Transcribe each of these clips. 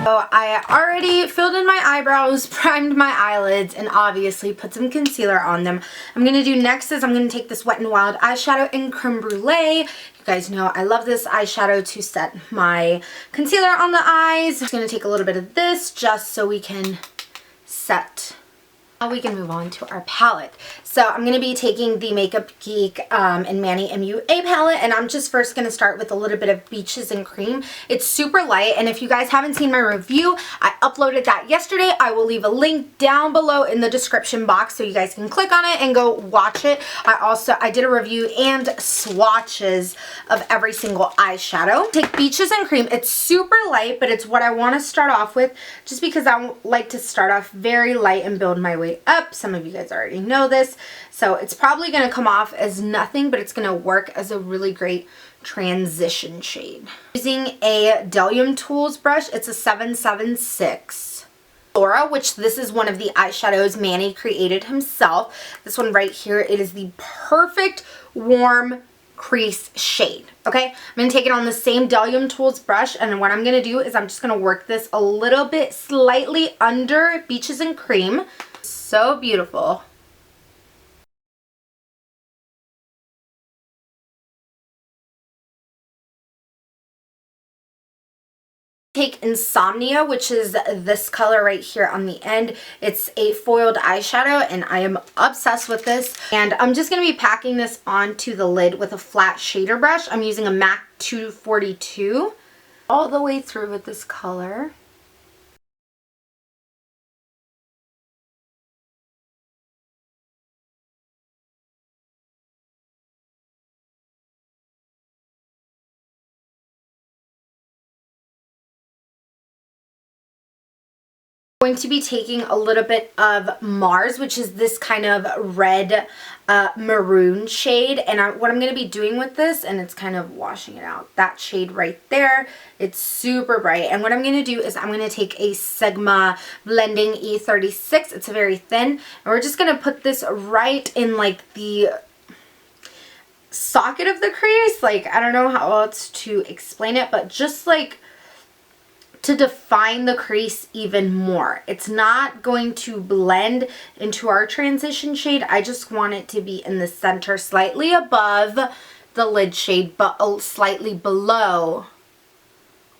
So I already filled in my eyebrows, primed my eyelids, and obviously put some concealer on them. I'm going to do next is I'm going to take this Wet n Wild eyeshadow in Creme Brulee. You guys know I love this eyeshadow to set my concealer on the eyes. I'm going to take a little bit of this just so we can set. Now we can move on to our palette. So I'm going to be taking the Makeup Geek and Manny MUA palette, and I'm just first going to start with a little bit of Beaches and Cream. It's super light, and if you guys haven't seen my review, I uploaded that yesterday. I will leave a link down below in the description box so you guys can click on it and go watch it. I did a review and swatches of every single eyeshadow. Take Beaches and Cream. It's super light, but it's what I want to start off with just because I like to start off very light and build my way up. Some of you guys already know this. So it's probably going to come off as nothing, but it's going to work as a really great transition shade. Using a Delium Tools brush, it's a 776. Laura, which this is one of the eyeshadows Manny created himself. This one right here, it is the perfect warm crease shade. Okay, I'm going to take it on the same Delium Tools brush, and what I'm going to do is I'm just going to work this a little bit slightly under Beaches and Cream. So beautiful. Take Insomnia, which is this color right here on the end. It's a foiled eyeshadow, and I am obsessed with this. And I'm just going to be packing this onto the lid with a flat shader brush. I'm using a MAC 242 all the way through with this color. Going to be taking a little bit of Mars, which is this kind of red maroon shade, and what I'm going to be doing with this, and it's kind of washing it out, that shade right there, it's super bright. And what I'm going to do is I'm going to take a Sigma blending E36, it's very thin, and we're just going to put this right in like the socket of the crease. Like, I don't know how else to explain it, but just like to define the crease even more. It's not going to blend into our transition shade. I just want it to be in the center, slightly above the lid shade, but slightly below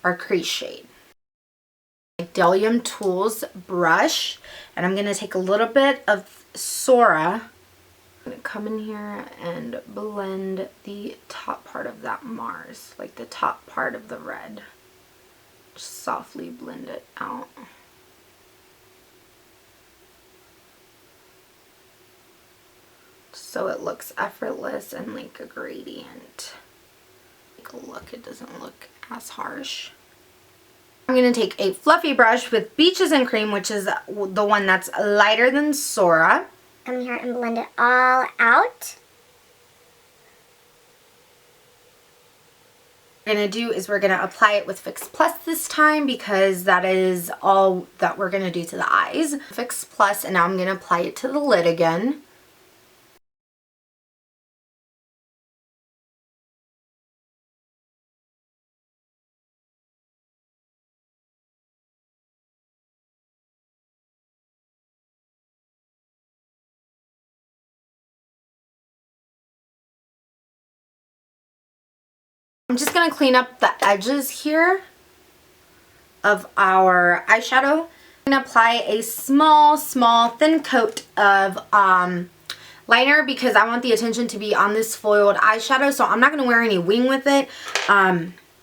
our crease shade. Delium Tools brush, and I'm going to take a little bit of Sora. I'm going to come in here and blend the top part of that Mars, like the top part of the red. Just softly blend it out. So it looks effortless and like a gradient. Take a look, it doesn't look as harsh. I'm going to take a fluffy brush with Beaches and Cream, which is the one that's lighter than Sora. Come here and blend it all out. What we're going to do is we're going to apply it with Fix Plus this time because that is all that we're going to do to the eyes. Fix Plus, and now I'm going to apply it to the lid again. I'm just going to clean up the edges here of our eyeshadow. I'm going to apply a small thin coat of liner because I want the attention to be on this foiled eyeshadow. So I'm not going to wear any wing with it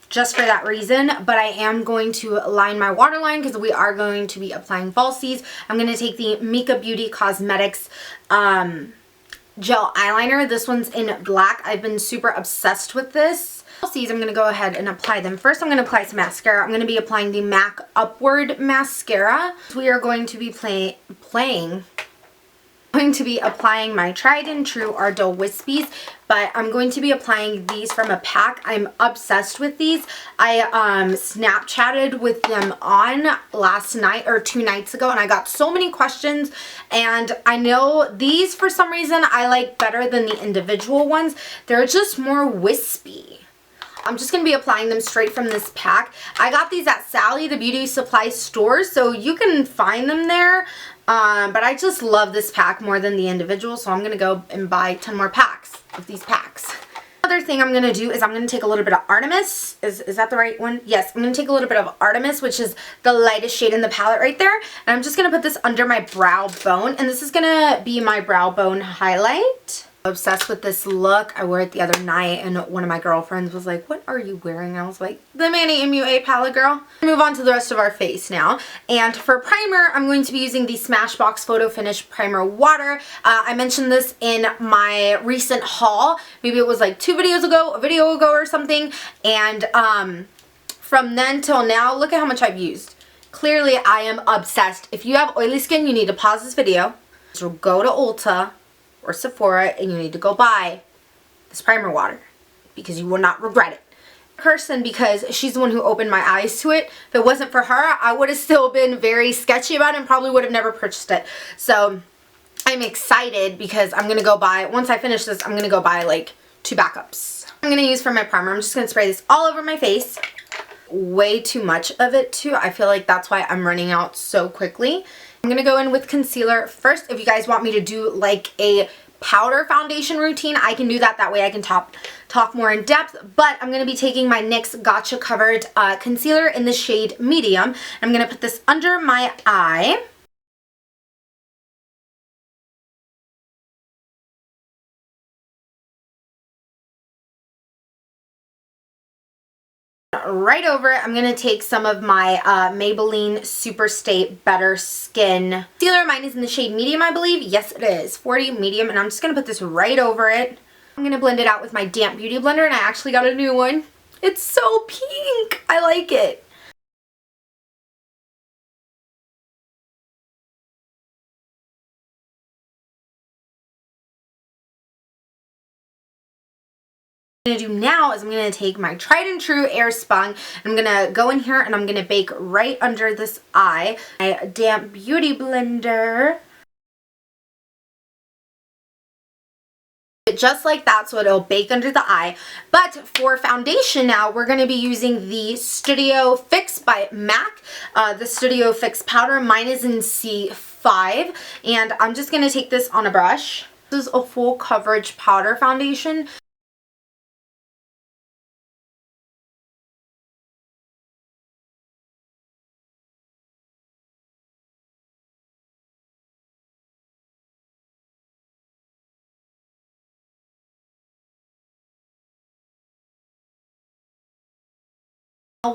just for that reason. But I am going to line my waterline because we are going to be applying falsies. I'm going to take the MICA Beauty Cosmetics gel eyeliner. This one's in black. I've been super obsessed with this. I'm going to go ahead and apply them. First, I'm going to apply some mascara. I'm going to be applying the MAC Upward Mascara. We are going to be applying my tried and true Ardell Wispies, but I'm going to be applying these from a pack. I'm obsessed with these. I Snapchatted with them on last night or 2 nights ago, and I got so many questions, and I know these for some reason I like better than the individual ones. They're just more wispy. I'm just going to be applying them straight from this pack. I got these at Sally, the beauty supply store, so you can find them there. But I just love this pack more than the individual, so I'm going to go and buy 10 more packs of these packs. Another thing I'm going to do is I'm going to take a little bit of Artemis. Is that the right one? Yes, I'm going to take a little bit of Artemis, which is the lightest shade in the palette right there. And I'm just going to put this under my brow bone. And this is going to be my brow bone highlight. I'm obsessed with this look. I wore it the other night and one of my girlfriends was like, what are you wearing? And I was like, the Manny MUA Palette, girl. Move on to the rest of our face now. And for primer, I'm going to be using the Smashbox Photo Finish Primer Water. I mentioned this in my recent haul. Maybe it was like a video ago or something. And from then till now, look at how much I've used. Clearly, I am obsessed. If you have oily skin, you need to pause this video. So go to Ulta or Sephora and you need to go buy this primer water because you will not regret it. Person, because she's the one who opened my eyes to it. If it wasn't for her, I would have still been very sketchy about it and probably would have never purchased it. So I'm excited because I'm gonna go buy, once I finish this, I'm gonna go buy like 2 backups. I'm gonna use for my primer. I'm just gonna spray this all over my face. Way too much of it too. I feel like that's why I'm running out so quickly. I'm going to go in with concealer first. If you guys want me to do like a powder foundation routine, I can do that. That way I can talk more in depth. But I'm going to be taking my NYX Gotcha Covered concealer in the shade Medium. I'm going to put this under my eye. Right over it, I'm going to take some of my Maybelline Super Stay Better Skin concealer. Mine is in the shade Medium, I believe. Yes, it is. 40 Medium, and I'm just going to put this right over it. I'm going to blend it out with my damp beauty blender, and I actually got a new one. It's so pink. I like it. What I'm going to do now is I'm going to take my tried and true Airspun and I'm going to go in here and I'm going to bake right under this eye. My damp beauty blender. Just like that, so it'll bake under the eye. But for foundation now, we're going to be using the Studio Fix by MAC. The Studio Fix powder. Mine is in C5. And I'm just going to take this on a brush. This is a full coverage powder foundation.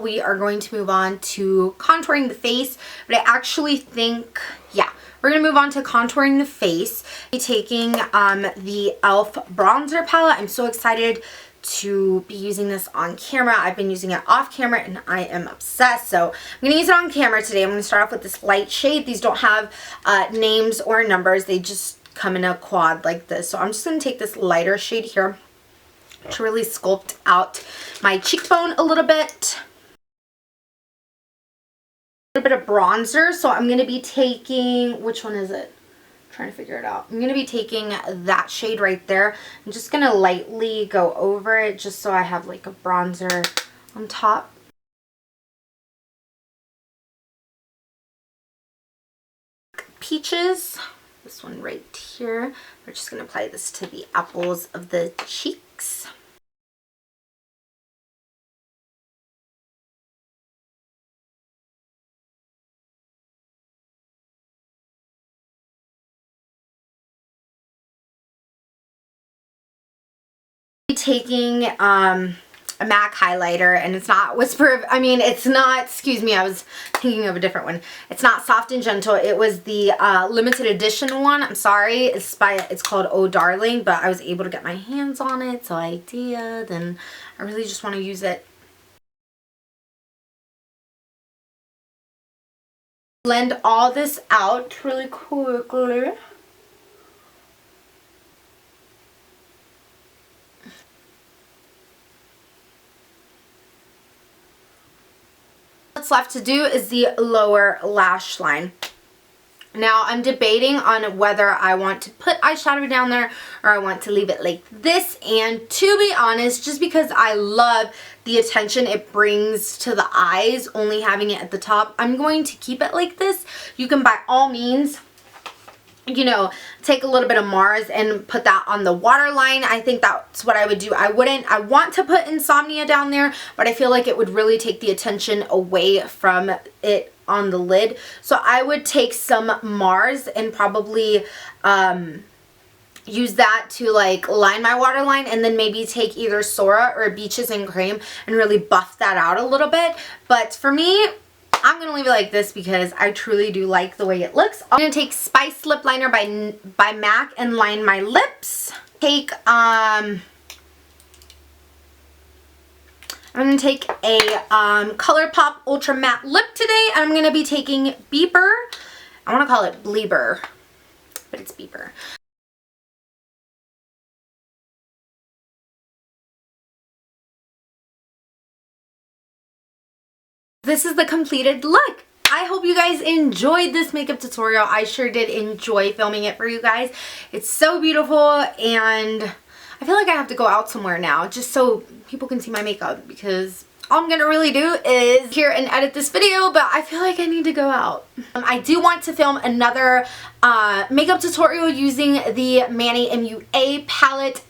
We are going to move on to contouring the face, but I actually think, yeah, we're going to move on to contouring the face. I'm taking the e.l.f. bronzer palette. I'm so excited to be using this on camera. I've been using it off camera and I am obsessed. So I'm going to use it on camera today. I'm going to start off with this light shade. These don't have names or numbers. They just come in a quad like this. So I'm just going to take this lighter shade here to really sculpt out my cheekbone a little bit. A bit of bronzer, so I'm going to be taking, which one is it? I'm trying to figure it out. I'm going to be taking that shade right there. I'm just going to lightly go over it just so I have like a bronzer on top. Peaches, this one right here. We're just going to apply this to the apples of the cheeks. Taking a MAC highlighter, and it's not it's not, excuse me, I was thinking of a different one. It's not Soft and Gentle. It was the limited edition one. I'm sorry. It's called Oh Darling, but I was able to get my hands on it, so I did, and I really just want to use it. Blend all this out really quickly. What's left to do is the lower lash line. Now, I'm debating on whether I want to put eyeshadow down there or I want to leave it like this. And to be honest, just because I love the attention it brings to the eyes, only having it at the top, I'm going to keep it like this. You can by all means, you know, take a little bit of Mars and put that on the waterline. I think that's what I would do. I want to put Insomnia down there, but I feel like it would really take the attention away from it on the lid. So I would take some Mars and probably use that to like line my waterline, and then maybe take either Sora or Beaches and Creme and really buff that out a little bit. But for me, I'm going to leave it like this because I truly do like the way it looks. I'm going to take Spice Lip Liner by MAC and line my lips. Take, I'm going to take a ColourPop Ultra Matte Lip today. I'm going to be taking Beeper. I want to call it Bleeber, but it's Beeper. This is the completed look. I hope you guys enjoyed this makeup tutorial. I sure did enjoy filming it for you guys. It's so beautiful, and I feel like I have to go out somewhere now just so people can see my makeup, because all I'm gonna really do is here and edit this video, but I feel like I need to go out. I do want to film another makeup tutorial using the Manny MUA palette.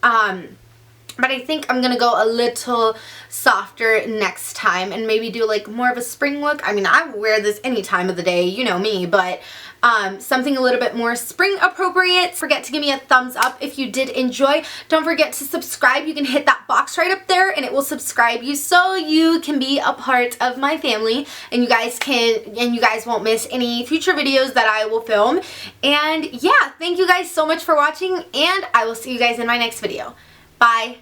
But I think I'm going to go a little softer next time and maybe do like more of a spring look. I mean, I wear this any time of the day, you know me, but something a little bit more spring appropriate. Don't forget to give me a thumbs up if you did enjoy. Don't forget to subscribe. You can hit that box right up there and it will subscribe you so you can be a part of my family, and you guys won't miss any future videos that I will film. And yeah, thank you guys so much for watching, and I will see you guys in my next video. Bye.